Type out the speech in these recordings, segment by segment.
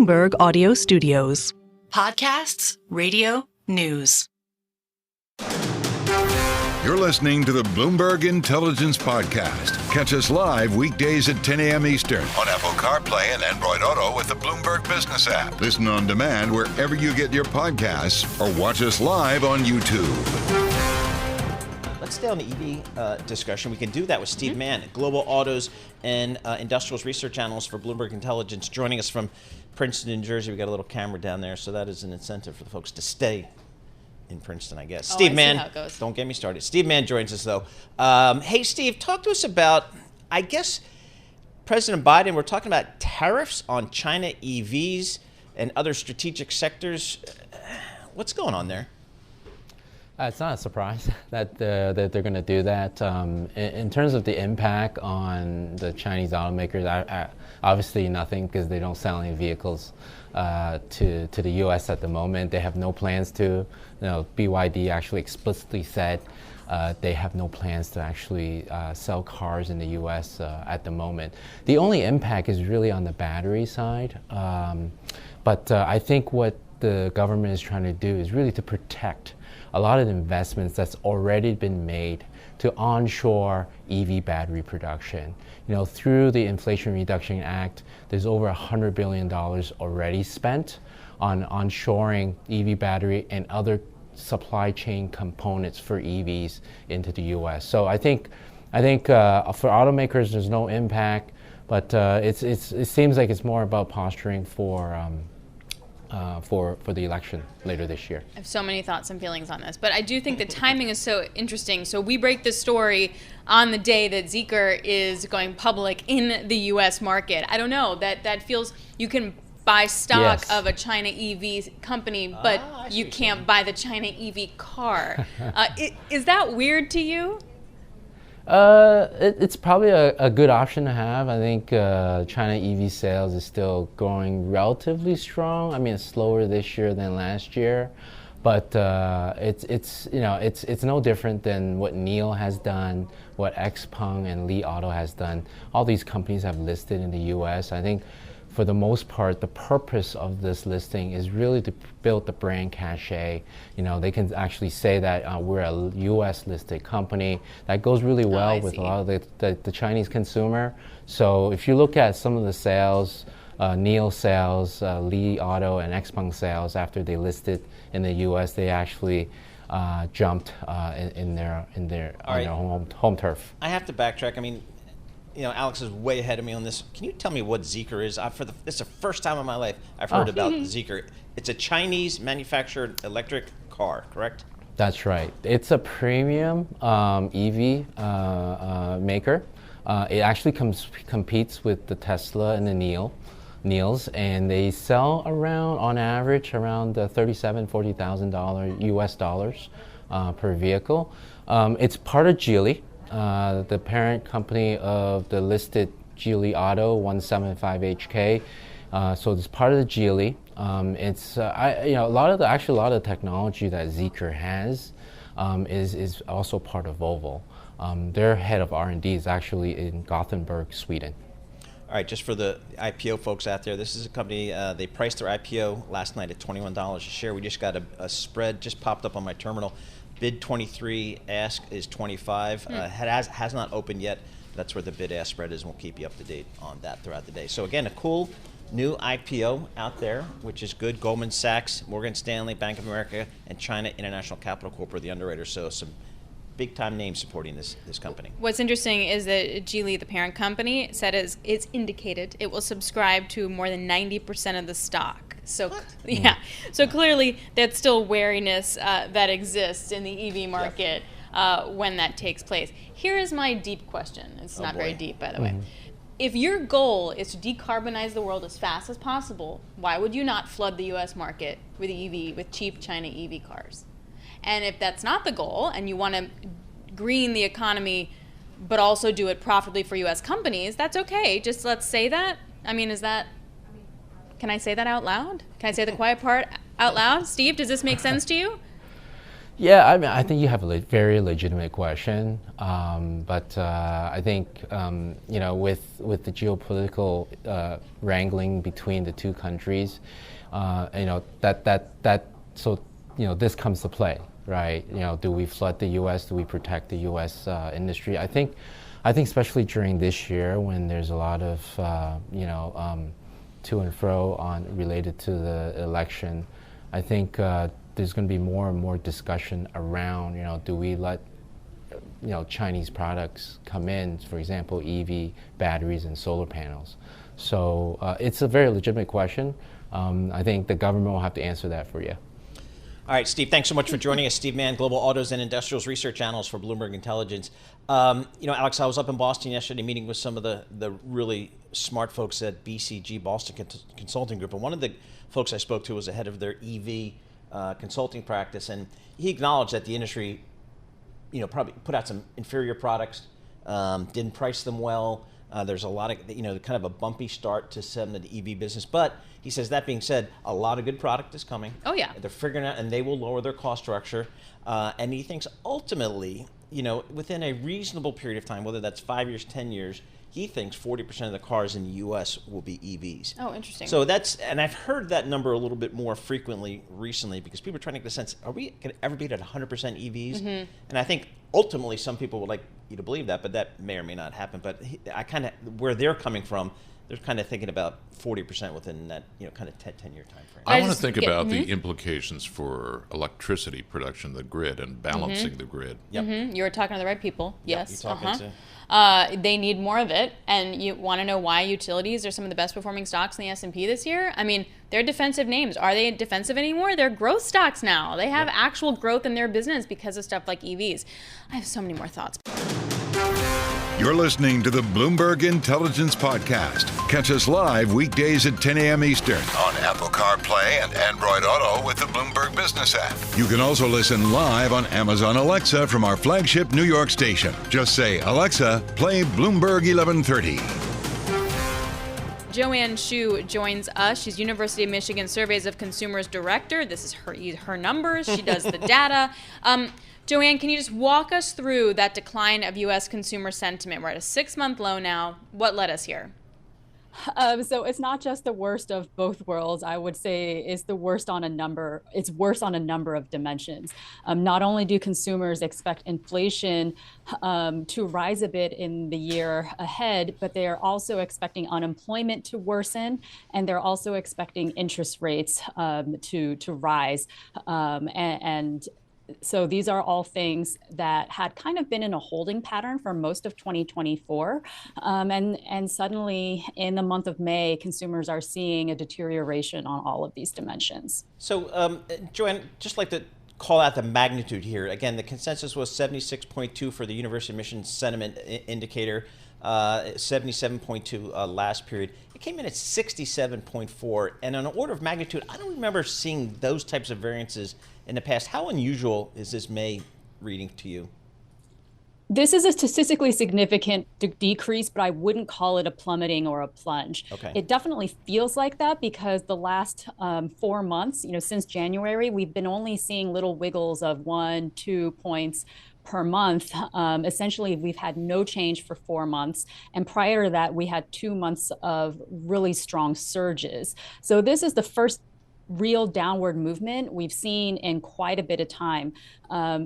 Bloomberg Audio Studios. Podcasts, radio, news. You're listening to the Bloomberg Intelligence Podcast. Catch us live weekdays at 10 a.m. Eastern on Apple CarPlay and Android Auto with the Bloomberg Business app. Listen on demand wherever you get your podcasts or watch us live on YouTube. Let's stay on the EV discussion. We can do that with Steve Mann, Global Autos and Industrials Research Analyst for Bloomberg Intelligence, joining us from Princeton, New Jersey. We got a little camera down there, so that is an incentive for the folks to stay in Princeton, I guess. Steve Mann, don't get me started. Steve Mann joins us, though. Hey, Steve, talk to us about, I guess, President Biden, we're talking about tariffs on China EVs and other strategic sectors. What's going on there? It's not a surprise that they're going to do that. In terms of the impact on the Chinese automakers, obviously nothing, because they don't sell any vehicles to the U.S. at the moment. They have no plans to. BYD actually explicitly said they have no plans to actually sell cars in the U.S. At the moment. The only impact is really on the battery side. But I think what the government is trying to do is really to protect a lot of the investments that's already been made to onshore EV battery production. Through the Inflation Reduction Act, there's over $100 billion already spent on onshoring EV battery and other supply chain components for EVs into the U.S. So I think for automakers, there's no impact, but it seems like it's more about posturing for the election later this year. I have so many thoughts and feelings on this, but I do think the timing is so interesting. So we break this story on the day that Zeekr is going public in the U.S. market. I don't know, that feels, you can buy stock of a China EV company, but you can't buy the China EV car. Is that weird to you? It's probably a good option to have. I think China EV sales is still growing relatively strong. I mean, it's slower this year than last year, but it's no different than what NIO has done, what XPeng and Li Auto has done. All these companies have listed in the U.S. I think, for the most part, the purpose of this listing is really to build the brand cachet. They can actually say that we're a U.S. listed company. That goes really well with a lot of the Chinese consumer. So if you look at some of the sales, NIO sales, Li Auto and XPeng sales, after they listed in the U.S., they actually jumped in their home turf. I have to backtrack. I mean, Alix is way ahead of me on this. Can you tell me what Zeekr is? It's the first time in my life I've heard about Zeekr. It's a Chinese manufactured electric car, correct? That's right. It's a premium EV maker. It actually competes with the Tesla and the NIOs, and they sell around, on average, around $37,000, $40,000 US dollars per vehicle. It's part of Geely. The parent company of the listed Geely Auto 175HK. So it's part of the Geely. It's a lot of the technology that Zeekr has is also part of Volvo. Their head of R&D is actually in Gothenburg, Sweden. All right, just for the IPO folks out there, this is a company, they priced their IPO last night at $21 a share. We just got a spread, just popped up on my terminal. Bid 23, ask is 25. Has not opened yet. That's where the bid-ask spread is, and we'll keep you up to date on that throughout the day. So again, a cool new IPO out there, which is good. Goldman Sachs, Morgan Stanley, Bank of America, and China International Capital Corp are the underwriters. So some big-time names supporting this company. What's interesting is that Geely, the parent company, said it's indicated it will subscribe to more than 90% of the stock. So so clearly that's still wariness that exists in the EV market when that takes place. Here is my deep question. It's not very deep, by the way. If your goal is to decarbonize the world as fast as possible, why would you not flood the U.S. market with cheap China EV cars? And if that's not the goal, and you want to green the economy, but also do it profitably for U.S. companies, that's okay. Just let's say that. I mean, can I say that out loud? Can I say the quiet part out loud? Steve, does this make sense to you? Yeah, I mean, I think you have a very legitimate question, but I think with the geopolitical wrangling between the two countries, this comes to play, right? Do we flood the U.S.? Do we protect the U.S. Industry? I think especially during this year when there's a lot of to and fro related to the election, I think there's going to be more and more discussion around, do we let Chinese products come in, for example, EV batteries and solar panels. So it's a very legitimate question. I think the government will have to answer that for you. All right, Steve, thanks so much for joining us. Steve Mann, Global Autos and Industrials Research Analyst for Bloomberg Intelligence. Alix, I was up in Boston yesterday meeting with some of the really smart folks at BCG, Boston Consulting Group. And one of the folks I spoke to was the head of their EV consulting practice. And he acknowledged that the industry, probably put out some inferior products, didn't price them well. There's a lot of, kind of a bumpy start to some of the EV business. But he says, that being said, a lot of good product is coming. Oh, yeah. They're figuring out, and they will lower their cost structure. And he thinks ultimately, within a reasonable period of time, whether that's 5 years, 10 years, he thinks 40% of the cars in the U.S. will be EVs. Oh, interesting. So and I've heard that number a little bit more frequently recently because people are trying to get a sense, are we going to ever be at 100% EVs? Mm-hmm. And I think ultimately some people would like you to believe that, but that may or may not happen. But where they're coming from, they're kind of thinking about 40% within that, kind of 10-year time frame. I want to think about the implications for electricity production, the grid, and balancing the grid. Yep. Mm-hmm. You were talking to the right people. Yep, Yes. you're talking to... They need more of it, and you want to know why utilities are some of the best performing stocks in the S&P this year? I mean, they're defensive names. Are they defensive anymore? They're growth stocks now. They have actual growth in their business because of stuff like EVs. I have so many more thoughts. You're listening to the Bloomberg Intelligence Podcast. Catch us live weekdays at 10 a.m. Eastern on Apple CarPlay and Android Auto with the Bloomberg Business app. You can also listen live on Amazon Alexa from our flagship New York station. Just say, Alexa, play Bloomberg 1130. Joanne Hsu joins us. She's University of Michigan Surveys of Consumers Director. This is her numbers. She does the data. Joanne, can you just walk us through that decline of U.S. consumer sentiment? We're at a 6-month low now. What led us here? So it's not just the worst of both worlds. I would say it's the worst on a number. It's worse on a number of dimensions. Not only do consumers expect inflation to rise a bit in the year ahead, but they are also expecting unemployment to worsen, and they're also expecting interest rates to rise. So these are all things that had kind of been in a holding pattern for most of 2024. And suddenly in the month of May, consumers are seeing a deterioration on all of these dimensions. So, Joanne, just like to call out the magnitude here. Again, the consensus was 76.2 for the University of Michigan Sentiment Indicator, 77.2 last period. It came in at 67.4. And on an order of magnitude, I don't remember seeing those types of variances in the past. How unusual is this May reading to you? This is a statistically significant decrease, but I wouldn't call it a plummeting or a plunge. Okay. It definitely feels like that because the last 4 months, since January, we've been only seeing little wiggles of 1-2 points per month. Essentially, we've had no change for 4 months. And prior to that, we had 2 months of really strong surges. So this is the first real downward movement we've seen in quite a bit of time.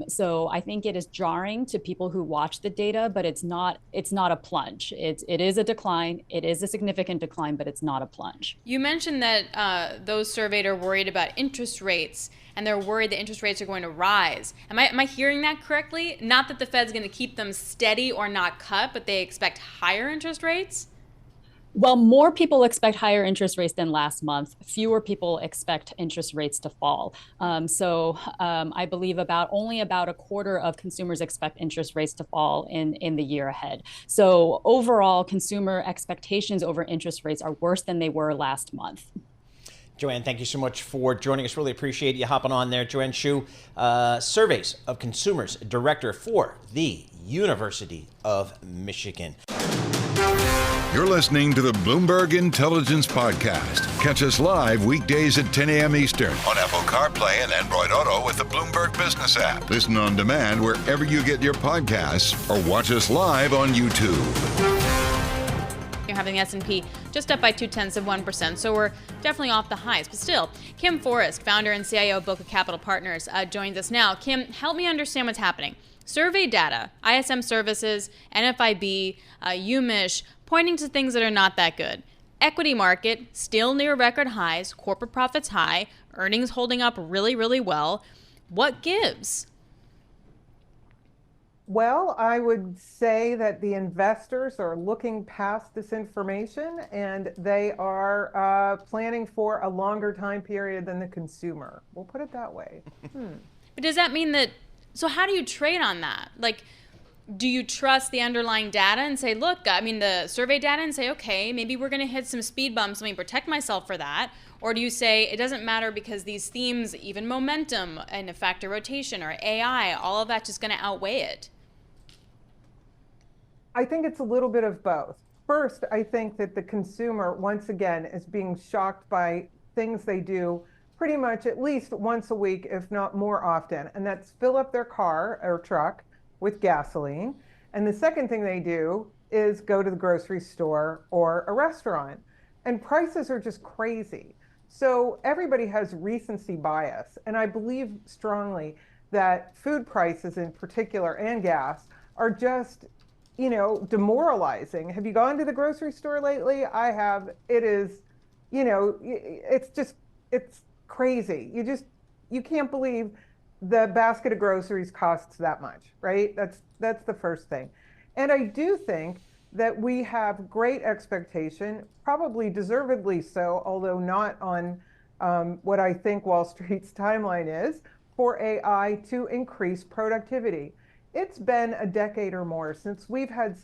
So I think it is jarring to people who watch the data, but it's not a plunge. It is a decline. It is a significant decline, but it's not a plunge. You mentioned that those surveyed are worried about interest rates, and they're worried that interest rates are going to rise. Am I hearing that correctly? Not that the Fed's going to keep them steady or not cut, but they expect higher interest rates? Well, more people expect higher interest rates than last month. Fewer people expect interest rates to fall. I believe only about a quarter of consumers expect interest rates to fall in the year ahead. So overall, consumer expectations over interest rates are worse than they were last month. Joanne, thank you so much for joining us. Really appreciate you hopping on there. Joanne Hsu, Surveys of Consumers Director for the University of Michigan. You're listening to the Bloomberg Intelligence Podcast. Catch us live weekdays at 10 a.m. Eastern on Apple CarPlay and Android Auto with the Bloomberg Business app. Listen on demand wherever you get your podcasts or watch us live on YouTube. You're having the S&P just up by 0.2%, so we're definitely off the highs. But still, Kim Forrest, founder and CIO of Bokeh Capital Partners, joins us now. Kim, help me understand what's happening. Survey data, ISM Services, NFIB, UMich, pointing to things that are not that good. Equity market still near record highs, corporate profits high, earnings holding up really, really well. What gives? Well, I would say that the investors are looking past this information and they are planning for a longer time period than the consumer. We'll put it that way. But does that mean that, so how do you trade on that? Like, do you trust the underlying data and say, look, I mean, the survey data and say, okay, maybe we're going to hit some speed bumps. Let me protect myself for that. Or do you say it doesn't matter because these themes, even momentum and a factor rotation or AI, all of that just going to outweigh it? I think it's a little bit of both. First, I think that the consumer, once again, is being shocked by things they do pretty much at least once a week, if not more often. And that's fill up their car or truck with gasoline. And the second thing they do is go to the grocery store or a restaurant. And prices are just crazy. So everybody has recency bias. And I believe strongly that food prices in particular and gas are just, demoralizing. Have you gone to the grocery store lately? I have. It is, it's crazy. You can't believe the basket of groceries costs that much, right? That's the first thing. And I do think that we have great expectation, probably deservedly so, although not on what I think Wall Street's timeline is, for AI to increase productivity. It's been a decade or more since we've had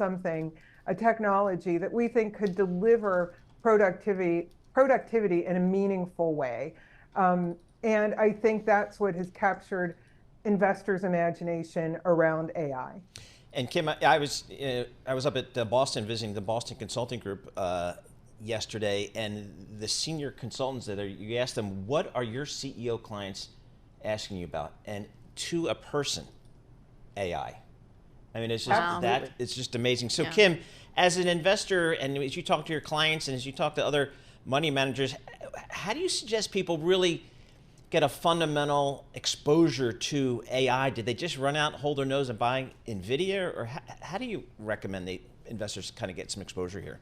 a technology that we think could deliver productivity in a meaningful way. And I think that's what has captured investors' imagination around AI. And Kim, I was up at Boston visiting the Boston Consulting Group yesterday, and the senior consultants you asked them, what are your CEO clients asking you about? And to a person, AI. I mean, it's just it's just amazing. So, yeah. Kim, as an investor, and as you talk to your clients, and as you talk to other money managers, how do you suggest people really get a fundamental exposure to AI? Did they just run out, hold their nose, and buy NVIDIA, or how do you recommend the investors kind of get some exposure here?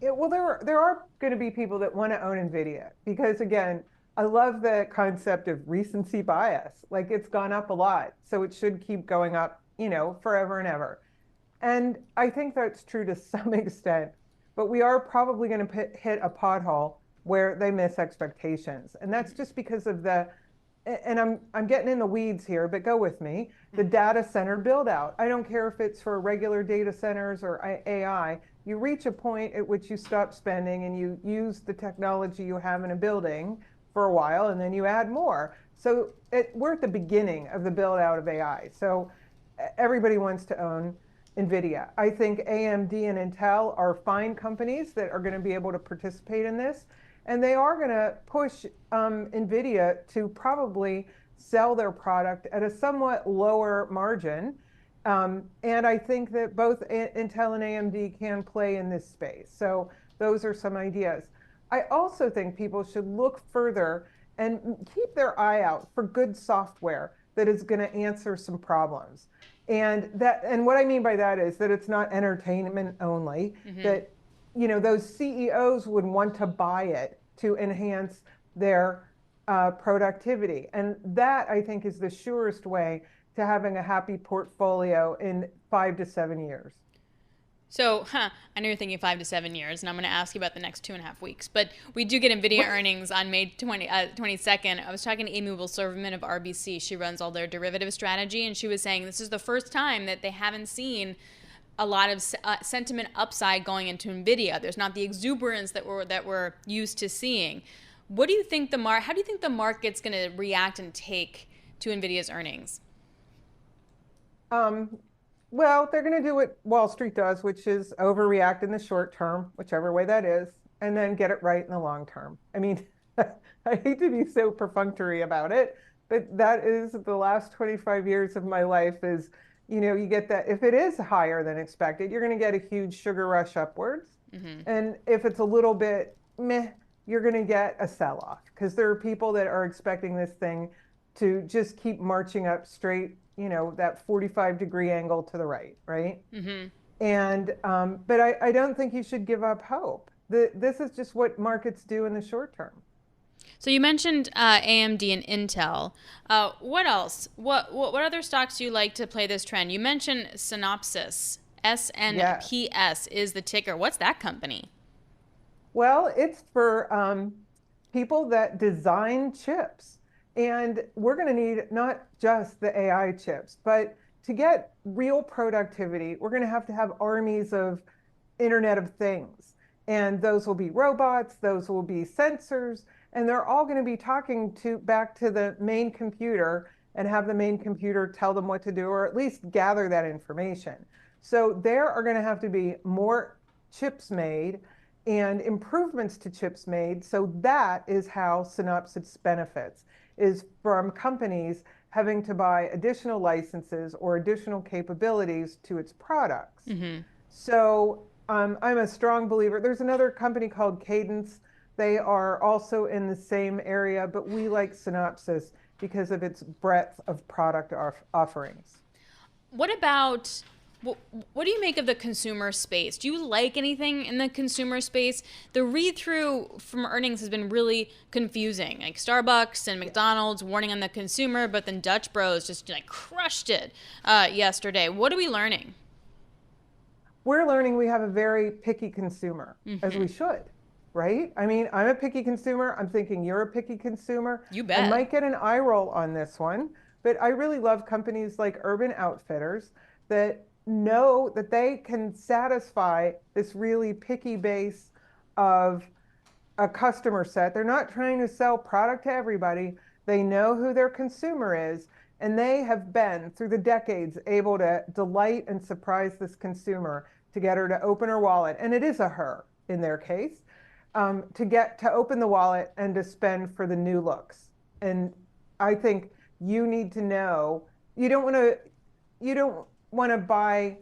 Well, there are going to be people that want to own NVIDIA because, again, I love the concept of recency bias. Like, it's gone up a lot, so it should keep going up, forever and ever. And I think that's true to some extent, but we are probably going to hit a pothole where they miss expectations. And that's just because of and I'm getting in the weeds here, but go with me, the data center build out. I don't care if it's for regular data centers or AI, you reach a point at which you stop spending and you use the technology you have in a building for a while, and then you add more. So we're at the beginning of the build out of AI. So everybody wants to own NVIDIA. I think AMD and Intel are fine companies that are going to be able to participate in this. And they are going to push NVIDIA to probably sell their product at a somewhat lower margin. And I think that both Intel and AMD can play in this space. So those are some ideas. I also think people should look further and keep their eye out for good software that is going to answer some problems. And what I mean by that is that it's not entertainment only, that those CEOs would want to buy it to enhance their productivity. And that, I think, is the surest way to having a happy portfolio in 5 to 7 years. So, I know you're thinking 5 to 7 years, and I'm going to ask you about the next 2.5 weeks. But we do get NVIDIA earnings on May 22nd. I was talking to Amy Silverman of RBC. She runs all their derivative strategy, and she was saying this is the first time that they haven't seen a lot of sentiment upside going into NVIDIA. There's not the exuberance that we're used to seeing. What do you think how do you think the market's going to react and take to NVIDIA's earnings? Well, they're going to do what Wall Street does, which is overreact in the short term, whichever way that is, and then get it right in the long term. I mean, I hate to be so perfunctory about it, but that is the last 25 years of my life is, you get that if it is higher than expected, you're going to get a huge sugar rush upwards. And if it's a little bit meh, you're going to get a sell-off because there are people that are expecting this thing to just keep marching up straight, that 45-degree angle to the right, right? And but I don't think you should give up hope. This is just what markets do in the short term. So you mentioned AMD and Intel. What else? What other stocks do you like to play this trend? You mentioned Synopsys. SNPS is the ticker. What's that company? Well, it's for people that design chips. And we're going to need not just the AI chips, but to get real productivity, we're going to have armies of Internet of Things. And those will be robots, those will be sensors, and they're all going to be talking back to the main computer and have the main computer tell them what to do, or at least gather that information. So there are going to have to be more chips made and improvements to chips made. So that is how Synopsys benefits, is from companies having to buy additional licenses or additional capabilities to its products. So I'm a strong believer. There's another company called Cadence. They are also in the same area, but we like Synopsys because of its breadth of product offerings. What about, what do you make of the consumer space? Do you like anything in the consumer space? The read-through from earnings has been really confusing. Like Starbucks and McDonald's warning on the consumer, but then Dutch Bros just crushed it yesterday. What are we learning? We're learning we have a very picky consumer, as we should. Right? I mean, I'm a picky consumer. I'm thinking you're a picky consumer. You bet. I might get an eye roll on this one, but I really love companies like Urban Outfitters that know that they can satisfy this really picky base of a customer set. They're not trying to sell product to everybody. They know who their consumer is, and they have been, through the decades, able to delight and surprise this consumer to get her to open her wallet. And it is a her in their case. To open the wallet and to spend for the new looks. And I think you need to know, you don't want to buy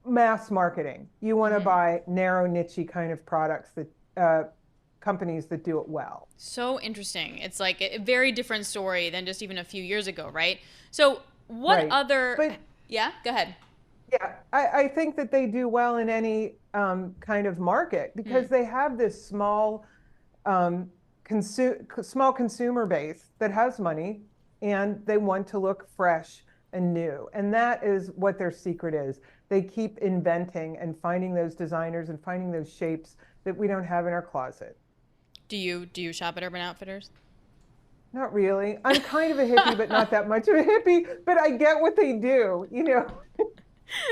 mass marketing. You want to buy narrow niche kind of products that companies that do it well. So interesting. It's like a very different story than just even a few years ago, right? So what other, yeah, go ahead. Yeah, I think that they do well in any kind of market because they have this small consumer base that has money and they want to look fresh and new. And that is what their secret is. They keep inventing and finding those designers and finding those shapes that we don't have in our closet. Do you shop at Urban Outfitters? Not really. I'm kind of a hippie, but not that much of a hippie. But I get what they do,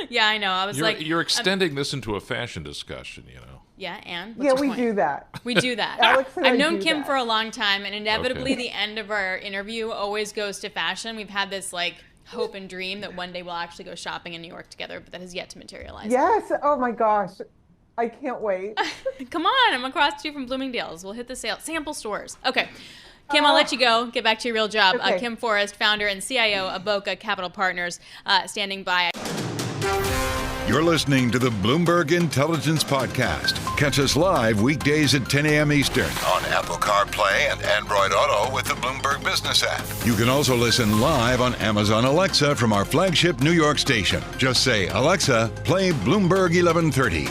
Yeah, I know. I was you're extending this into a fashion discussion, Yeah, and what's your point? Do that. We do that. Alix and I've I known do Kim that. for a long time, and inevitably the end of our interview always goes to fashion. We've had this hope and dream that one day we'll actually go shopping in New York together, but that has yet to materialize. Yes. Oh my gosh. I can't wait. Come on, I'm across the street from Bloomingdale's. We'll hit the sample stores. Okay. Kim, I'll let you go. Get back to your real job. Okay. Kim Forrest, founder and CIO of Bokeh Capital Partners, standing by. You're listening to the Bloomberg Intelligence Podcast. Catch us live weekdays at 10 a.m. Eastern on Apple CarPlay and Android Auto with the Bloomberg Business app. You can also listen live on Amazon Alexa from our flagship New York station. Just say, Alexa, play Bloomberg 1130.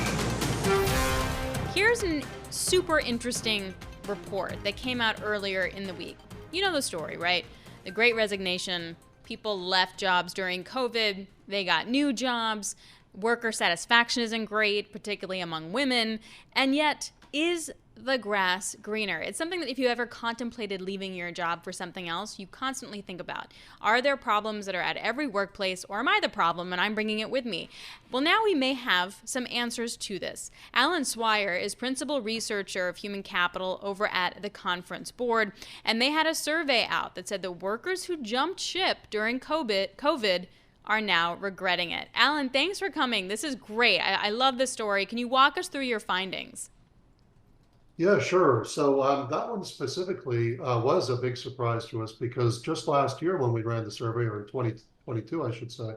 Here's a super interesting report that came out earlier in the week. You know the story, right? The Great Resignation. People left jobs during COVID. They got new jobs. Worker satisfaction isn't great, particularly among women. And yet, is the grass greener? It's something that if you ever contemplated leaving your job for something else, you constantly think about. Are there problems that are at every workplace, or am I the problem and I'm bringing it with me? Well, now we may have some answers to this. Allan Schweyer is principal researcher of human capital over at the Conference Board, and they had a survey out that said the workers who jumped ship during COVID are now regretting it. Allan, thanks for coming. This is great. I love this story. Can you walk us through your findings? Yeah, sure. So that one specifically was a big surprise to us because just last year when we ran the survey, or 2022, I should say,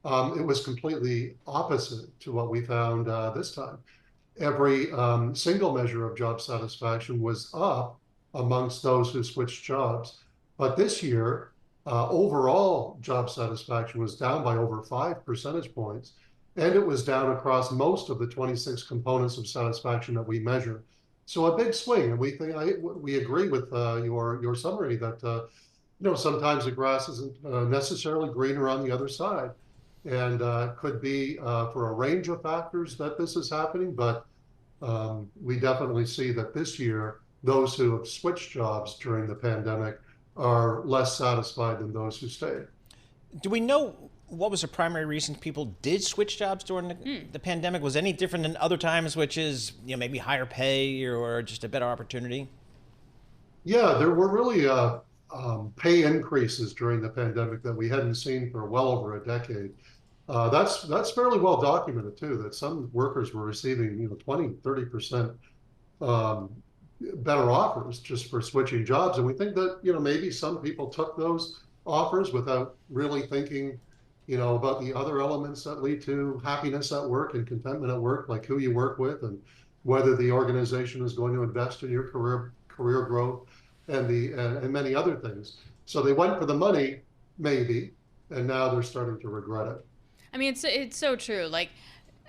it was completely opposite to what we found this time. Every single measure of job satisfaction was up amongst those who switched jobs. But this year, overall job satisfaction was down by over 5 percentage points, and it was down across most of the 26 components of satisfaction that we measure. So a big swing, and we agree with your summary that sometimes the grass isn't necessarily greener on the other side, and could be for a range of factors that this is happening. But we definitely see that this year, those who have switched jobs during the pandemic are less satisfied than those who stayed. Do we know what was the primary reason people did switch jobs during the pandemic? Was it any different than other times, which is maybe higher pay or just a better opportunity? Yeah, there were really pay increases during the pandemic that we hadn't seen for well over a decade. That's fairly well documented too, that some workers were receiving 20, 30% better offers just for switching jobs. And we think that maybe some people took those offers without really thinking about the other elements that lead to happiness at work and contentment at work, like who you work with and whether the organization is going to invest in your career growth and many other things. So they went for the money, maybe, and now they're starting to regret it. I mean, it's so true. Like,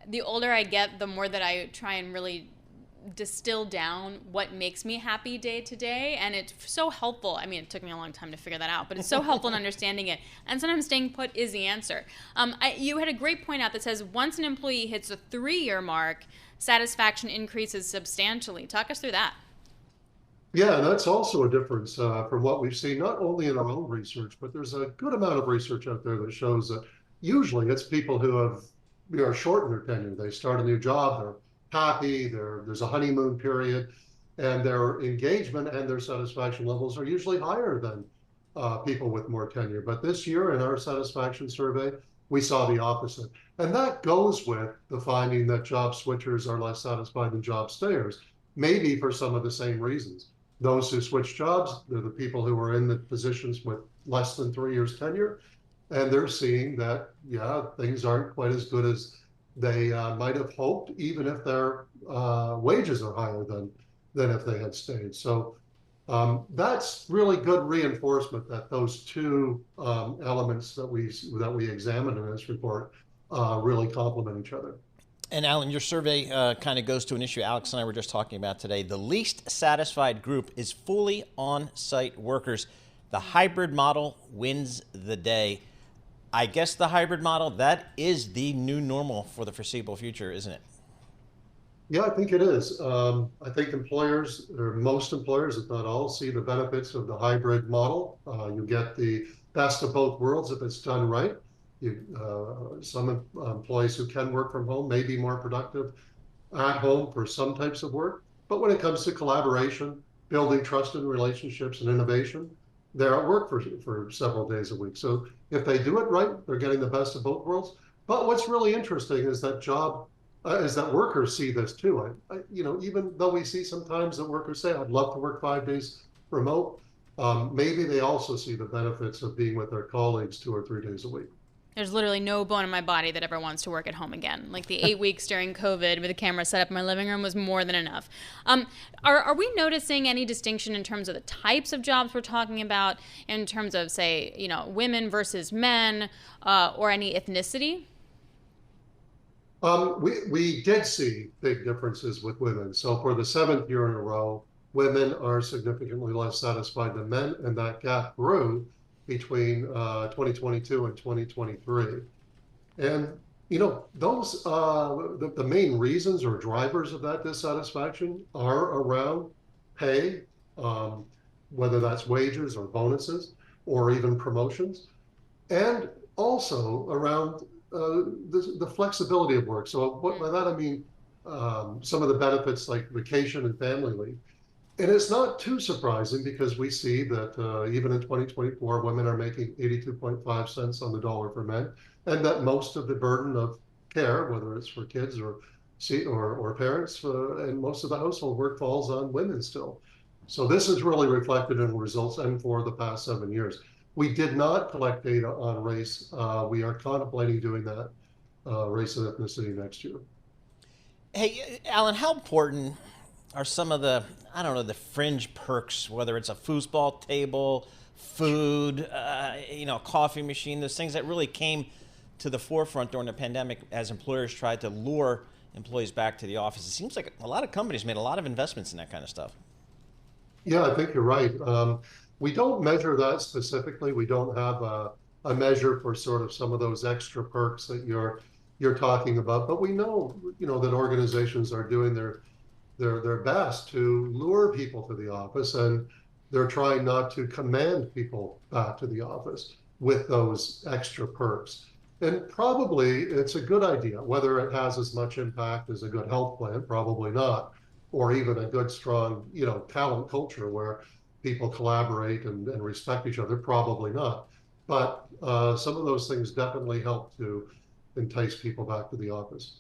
the older I get, the more that I try and really distill down what makes me happy day to day, and it's so helpful. I mean, it took me a long time to figure that out, but it's so helpful in understanding it. And sometimes staying put is the answer. You had a great point out that says once an employee hits a 3-year mark, satisfaction increases substantially. Talk us through that. Yeah, and that's also a difference from what we've seen, not only in our own research, but there's a good amount of research out there that shows that usually it's people who have shortened their tenure. They start a new job, they're happy, there's a honeymoon period, and their engagement and their satisfaction levels are usually higher than people with more tenure. But this year in our satisfaction survey, we saw the opposite. And that goes with the finding that job switchers are less satisfied than job stayers, maybe for some of the same reasons. Those who switch jobs, they're the people who are in the positions with less than 3 years tenure, and they're seeing that, things aren't quite as good as they might have hoped, even if their wages are higher than if they had stayed. So that's really good reinforcement that those two elements that we examined in this report really complement each other. And Allan, your survey kind of goes to an issue Alix and I were just talking about today. The least satisfied group is fully on-site workers. The hybrid model wins the day. I guess the hybrid model, that is the new normal for the foreseeable future, isn't it? Yeah, I think it is. I think employers, or most employers, if not all, see the benefits of the hybrid model. You get the best of both worlds if it's done right. Some employees who can work from home may be more productive at home for some types of work. But when it comes to collaboration, building trusted relationships and innovation, they're at work for several days a week. So if they do it right, they're getting the best of both worlds. But what's really interesting is that workers see this too. Even though we see sometimes that workers say, I'd love to work 5 days remote, maybe they also see the benefits of being with their colleagues 2 or 3 days a week. There's literally no bone in my body that ever wants to work at home again. Like the 8 weeks during COVID with a camera set up in my living room was more than enough. Are we noticing any distinction in terms of the types of jobs we're talking about, in terms of, say, women versus men, or any ethnicity? We did see big differences with women. So for the 7th year in a row, women are significantly less satisfied than men, and that gap grew between 2022 and 2023. And those the main reasons or drivers of that dissatisfaction are around pay, whether that's wages or bonuses or even promotions, and also around the flexibility of work. So by that I mean some of the benefits like vacation and family leave. And it's not too surprising because we see that even in 2024, women are making 82.5 cents on the dollar for men, and that most of the burden of care, whether it's for kids or parents, and most of the household work falls on women still. So this is really reflected in results and for the past 7 years. We did not collect data on race. We are contemplating doing that, race and ethnicity next year. Hey, Allan, how important are some of the, I don't know, the fringe perks, whether it's a foosball table, food, coffee machine, those things that really came to the forefront during the pandemic as employers tried to lure employees back to the office? It seems like a lot of companies made a lot of investments in that kind of stuff. Yeah, I think you're right. We don't measure that specifically. We don't have a measure for sort of some of those extra perks that you're talking about, but we know, that organizations are doing their best to lure people to the office, and they're trying not to command people back to the office with those extra perks. And probably it's a good idea. Whether it has as much impact as a good health plan, probably not, or even a good, strong, talent culture where people collaborate and respect each other, probably not. But some of those things definitely help to entice people back to the office.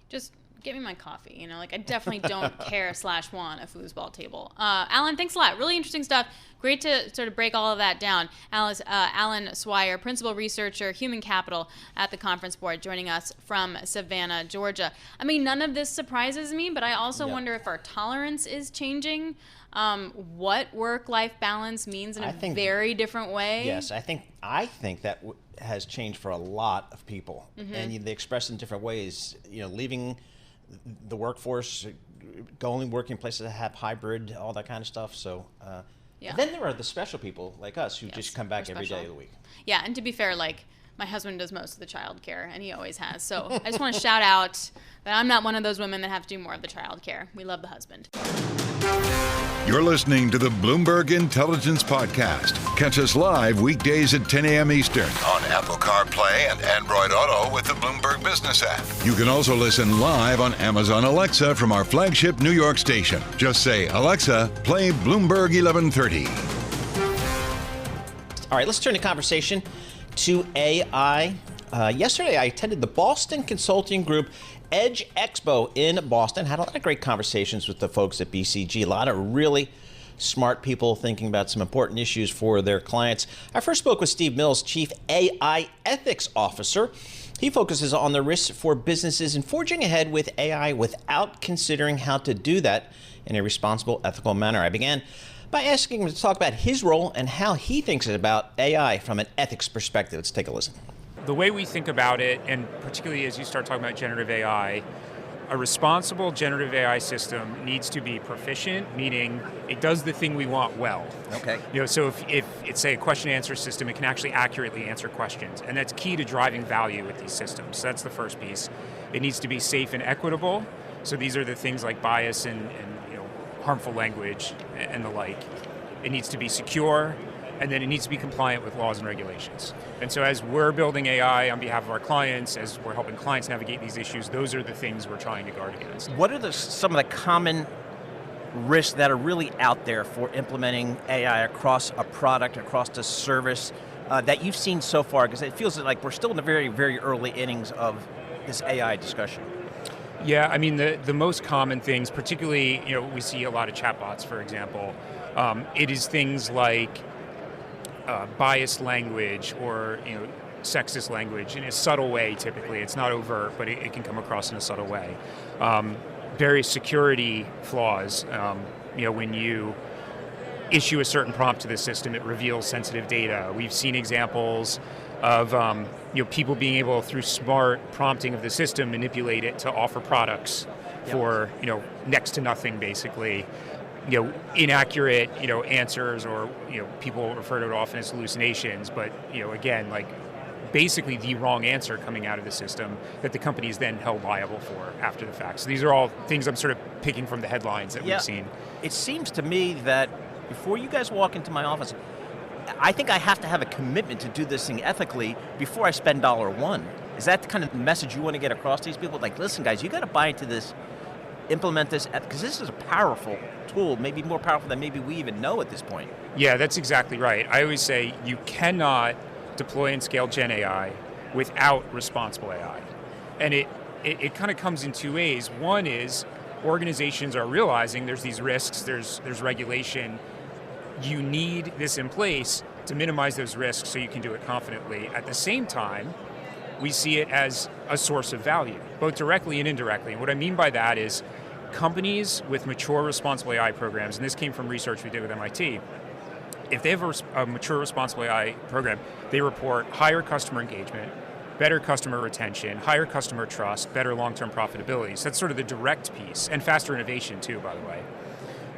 Just give me my coffee, I definitely don't care/want a foosball table. Allan, thanks a lot. Really interesting stuff. Great to sort of break all of that down. Allan Schweyer, principal researcher, human capital at the Conference Board, joining us from Savannah, Georgia. I mean, none of this surprises me, but I also wonder if our tolerance is changing. What work-life balance means in a very different way. Yes, I think that has changed for a lot of people, and they express in different ways. Leaving the workforce, going working places that have hybrid, all that kind of stuff. So then there are the special people like us who just come back every day of the week. Yeah, and to be fair, my husband does most of the child care, and he always has. So I just want to shout out that I'm not one of those women that have to do more of the child care. We love the husband. You're listening to the Bloomberg Intelligence Podcast. Catch us live weekdays at 10 a.m. Eastern on Apple CarPlay and Android Auto with the Bloomberg Business app. You can also listen live on Amazon Alexa from our flagship New York station. Just say, Alexa, play Bloomberg 1130. All right, let's turn the conversation to AI. Yesterday, I attended the Boston Consulting Group Edge Expo in Boston. Had a lot of great conversations with the folks at BCG. A lot of really smart people thinking about some important issues for their clients. I first spoke with Steve Mills, Chief AI Ethics Officer. He focuses on the risks for businesses in forging ahead with AI without considering how to do that in a responsible, ethical manner. I began by asking him to talk about his role and how he thinks about AI from an ethics perspective. Let's take a listen. The way we think about it, and particularly as you start talking about generative AI, a responsible generative AI system needs to be proficient, meaning it does the thing we want well. Okay. So if it's, say, a question and answer system, it can actually accurately answer questions. And that's key to driving value with these systems. So that's the first piece. It needs to be safe and equitable. So these are the things like bias and harmful language and the like. It needs to be secure. And then it needs to be compliant with laws and regulations. And so as we're building AI on behalf of our clients, as we're helping clients navigate these issues, those are the things we're trying to guard against. What are some of the common risks that are really out there for implementing AI across a product, across the service that you've seen so far? Because it feels like we're still in the very, very early innings of this AI discussion. Yeah, I mean, the most common things, particularly, we see a lot of chatbots, for example. It is things like biased language or sexist language in a subtle way. Typically, it's not overt, but it can come across in a subtle way. Various security flaws. When you issue a certain prompt to the system, it reveals sensitive data. We've seen examples of people being able, through smart prompting of the system, manipulate it to offer products for next to nothing, basically. Inaccurate, answers, or, people refer to it often as hallucinations, but, again, basically the wrong answer coming out of the system that the company is then held liable for after the fact. So these are all things I'm sort of picking from the headlines that we've seen. It seems to me that before you guys walk into my office, I think I have to have a commitment to do this thing ethically before I spend $1. Is that the kind of message you want to get across to these people? Like, listen, guys, you got to buy into this implement this? Because this is a powerful tool, maybe more powerful than maybe we even know at this point. Yeah, that's exactly right. I always say you cannot deploy and scale Gen AI without responsible AI. And it kind of comes in two ways. One is organizations are realizing there's these risks, there's regulation. You need this in place to minimize those risks so you can do it confidently. At the same time, we see it as a source of value, both directly and indirectly. And what I mean by that is companies with mature responsible AI programs, and this came from research we did with MIT, if they have a mature responsible AI program, they report higher customer engagement, better customer retention, higher customer trust, better long-term profitability. So that's sort of the direct piece, and faster innovation too, by the way.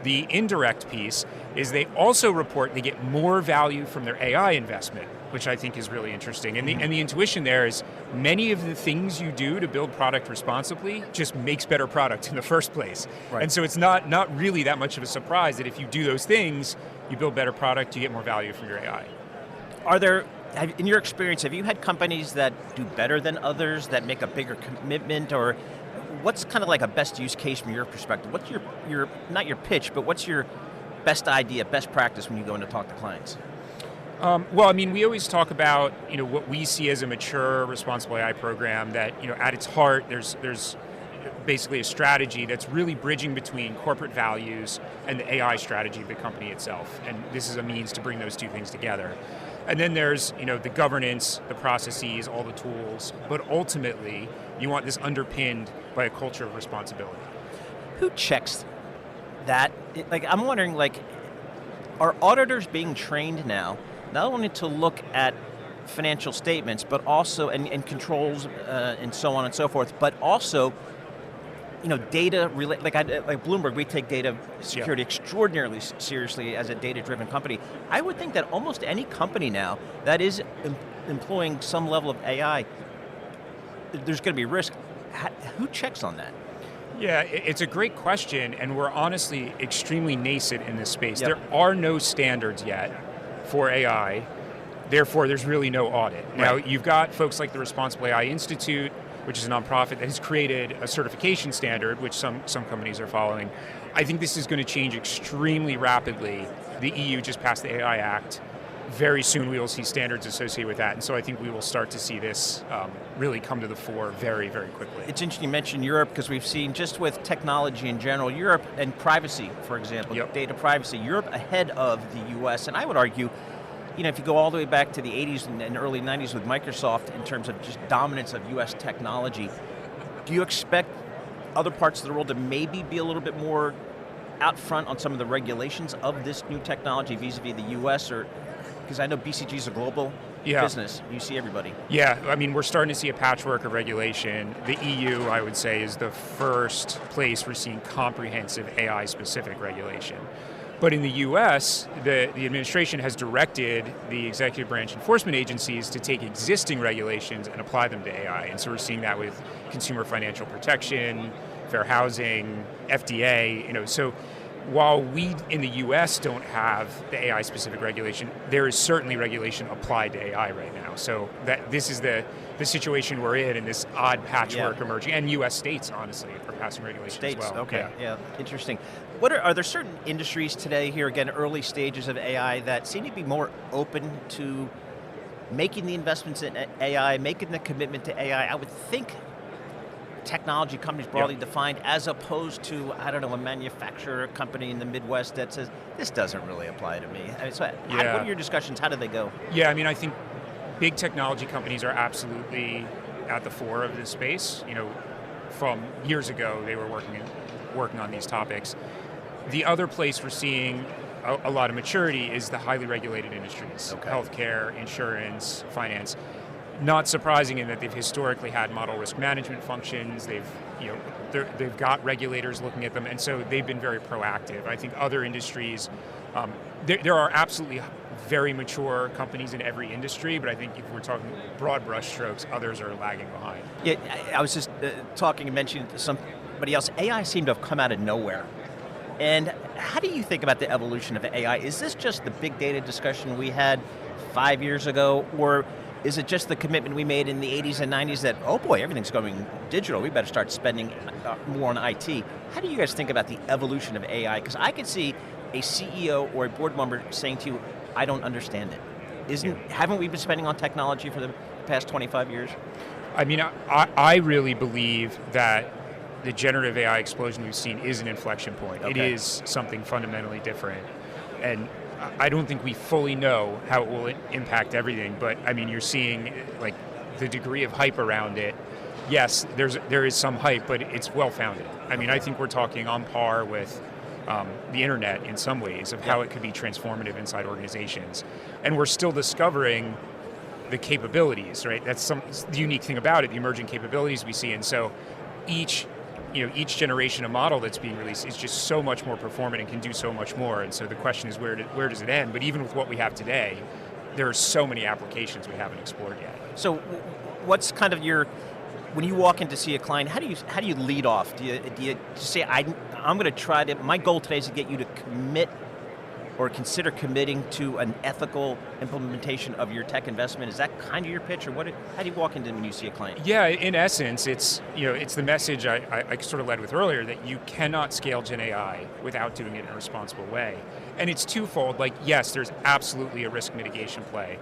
The indirect piece is they also report they get more value from their AI investment, which I think is really interesting. And the intuition there is many of the things you do to build product responsibly just makes better product in the first place. Right. And so it's not really that much of a surprise that if you do those things, you build better product, you get more value from your AI. Are there, in your experience, have you had companies that do better than others, that make a bigger commitment, or what's kind of like a best use case from your perspective? What's your not your pitch, but what's your best idea, best practice when you go in to talk to clients? Well, I mean, we always talk about what we see as a mature responsible AI program that at its heart there's basically a strategy that's really bridging between corporate values and the AI strategy of the company itself, and this is a means to bring those two things together. And then there's the governance, the processes, all the tools, but ultimately you want this underpinned by a culture of responsibility. Who checks that? I'm wondering, are auditors being trained now not only to look at financial statements, but also and controls and so on and so forth, but also data like Bloomberg, we take data security extraordinarily seriously as a data-driven company. I would think that almost any company now that is employing some level of AI, there's going to be risk. Who checks on that? Yeah, it's a great question, and we're honestly extremely nascent in this space. Yep. There are no standards yet for AI, therefore there's really no audit. Right. Now, you've got folks like the Responsible AI Institute, which is a nonprofit that has created a certification standard, which some companies are following. I think this is going to change extremely rapidly. The EU just passed the AI Act. Very soon we will see standards associated with that, and so I think we will start to see this really come to the fore very, very quickly. It's interesting you mentioned Europe, because we've seen just with technology in general, Europe and privacy, for example, data privacy, Europe ahead of the US, and I would argue, if you go all the way back to the 80s and early 90s with Microsoft in terms of just dominance of US technology, do you expect other parts of the world to maybe be a little bit more out front on some of the regulations of this new technology vis-a-vis the US, or because I know BCG is a global business. You see everybody. Yeah, I mean, we're starting to see a patchwork of regulation. The EU, I would say, is the first place we're seeing comprehensive AI-specific regulation. But in the US, the administration has directed the executive branch enforcement agencies to take existing regulations and apply them to AI. And so we're seeing that with consumer financial protection, fair housing, FDA, so while we in the US don't have the AI-specific regulation, there is certainly regulation applied to AI right now. So that this is the situation we're in this odd patchwork emerging, and US states, honestly, are passing regulation as well. Okay, yeah, interesting. Are there certain industries today, here again, early stages of AI, that seem to be more open to making the investments in AI, making the commitment to AI? I would think technology companies broadly defined, as opposed to, I don't know, a manufacturer company in the Midwest that says, this doesn't really apply to me. What are your discussions? How do they go? Yeah, I mean, I think big technology companies are absolutely at the fore of this space. From years ago, they were working on these topics. The other place we're seeing a lot of maturity is the highly regulated industries, healthcare, insurance, finance. Not surprising in that they've historically had model risk management functions. They've got regulators looking at them, and so they've been very proactive. I think other industries, there are absolutely very mature companies in every industry, but I think if we're talking broad brushstrokes, others are lagging behind. Yeah, I was just talking and mentioning to somebody else, AI seemed to have come out of nowhere. And how do you think about the evolution of AI? Is this just the big data discussion we had 5 years ago, or Is it just the commitment we made in the 80s and 90s that, oh boy, everything's going digital, we better start spending more on IT? How do you guys think about the evolution of AI? Because I could see a CEO or a board member saying to you, I don't understand it. Haven't we been spending on technology for the past 25 years? I mean, I really believe that the generative AI explosion we've seen is an inflection point. Okay. It is something fundamentally different. And I don't think we fully know how it will impact everything, but I mean, you're seeing like the degree of hype around it. Yes, there is some hype, but it's well-founded. I mean, I think we're talking on par with the internet in some ways of how it could be transformative inside organizations. And we're still discovering the capabilities, right? That's the unique thing about it, the emerging capabilities we see. And so each generation of model that's being released is just so much more performant and can do so much more. And so the question is, where does it end? But even with what we have today, there are so many applications we haven't explored yet. So what's kind of when you walk in to see a client, how do you lead off? Do you say, I'm going to try to, my goal today is to get you to commit or consider committing to an ethical implementation of your tech investment? Is that kind of your pitch, or how do you walk into when you see a client? Yeah, in essence, it's the message I sort of led with earlier, that you cannot scale Gen AI without doing it in a responsible way. And it's twofold. Like, yes, there's absolutely a risk mitigation play,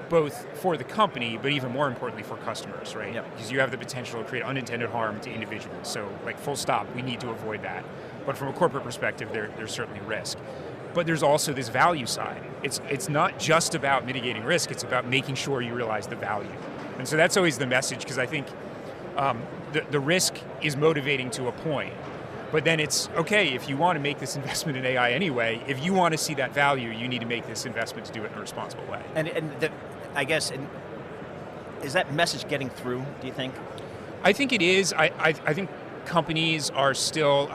both for the company, but even more importantly for customers, right? Yep. Because you have the potential to create unintended harm to individuals. So, like, full stop, we need to avoid that. But from a corporate perspective, there's certainly risk. But there's also this value side. It's not just about mitigating risk, it's about making sure you realize the value. And so that's always the message, because I think the risk is motivating to a point, but then it's, okay, if you want to make this investment in AI anyway, if you want to see that value, you need to make this investment to do it in a responsible way. I guess, is that message getting through, do you think? I think it is. I think companies are still,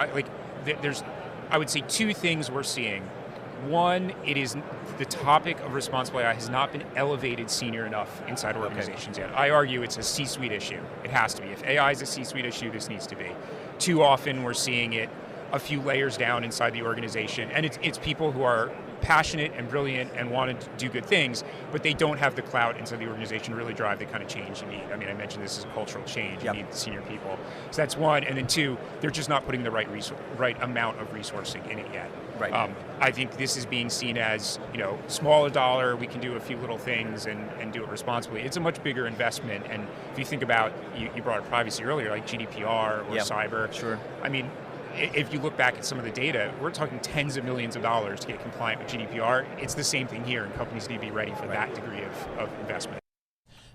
there's, I would say, two things we're seeing. One, it is the topic of responsible AI has not been elevated senior enough inside organizations yet. I argue it's a C-suite issue. It has to be. If AI is a C-suite issue, this needs to be. Too often we're seeing it a few layers down inside the organization, and it's people who are passionate and brilliant and want to do good things, but they don't have the clout inside the organization to really drive the kind of change you need. I mean, I mentioned this is a cultural change. You need senior people. So that's one. And then two, they're just not putting the right amount of resourcing in it yet. Right. I think this is being seen as, smaller dollar, we can do a few little things and do it responsibly. It's a much bigger investment. And if you think about, you brought up privacy earlier, like GDPR or cyber. Sure. I mean, if you look back at some of the data, we're talking tens of millions of dollars to get compliant with GDPR. It's the same thing here, and companies need to be ready for that degree of investment.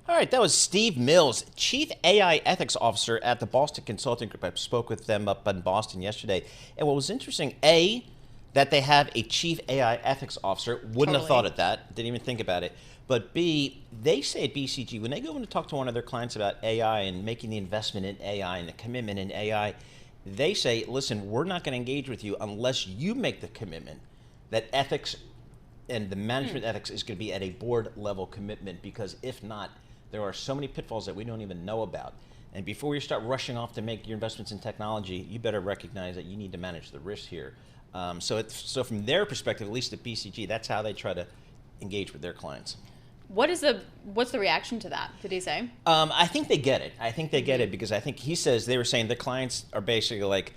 All right, that was Steve Mills, Chief AI Ethics Officer at the Boston Consulting Group. I spoke with them up in Boston yesterday. And what was interesting, that they have a Chief AI Ethics Officer. Wouldn't have thought of that. Didn't even think about it. But B, they say at BCG, when they go in to talk to one of their clients about AI and making the investment in AI and the commitment in AI, they say, listen, we're not going to engage with you unless you make the commitment that ethics and the management ethics is going to be at a board level commitment, because if not, there are so many pitfalls that we don't even know about. And before you start rushing off to make your investments in technology, you better recognize that you need to manage the risk here. So from their perspective, at least at BCG, that's how they try to engage with their clients. What's the reaction to that? Did he say? I think they get it. I think they get it, because I think he says they were saying the clients are basically like,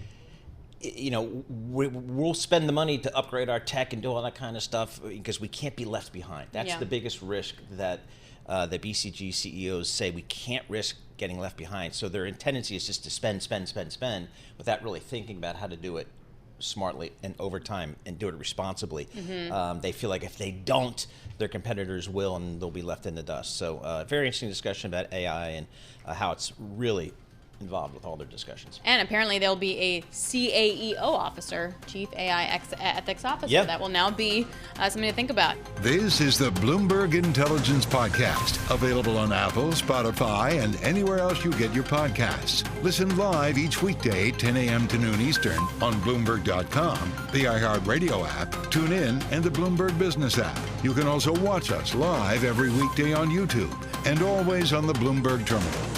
we'll spend the money to upgrade our tech and do all that kind of stuff because we can't be left behind. That's the biggest risk that the BCG CEOs say. We can't risk getting left behind. So their tendency is just to spend without really thinking about how to do it smartly and over time and do it responsibly. They feel like if they don't, their competitors will, and they'll be left in the dust. So very interesting discussion about AI and how it's really involved with all their discussions. And apparently there'll be a CAEO officer, Chief AI Ethics Officer. That will now be something to think about. This is the Bloomberg Intelligence Podcast, available on Apple, Spotify, and anywhere else you get your podcasts. Listen live each weekday, 10 a.m. to noon Eastern on Bloomberg.com, the iHeartRadio app, TuneIn, and the Bloomberg Business app. You can also watch us live every weekday on YouTube and always on the Bloomberg Terminal.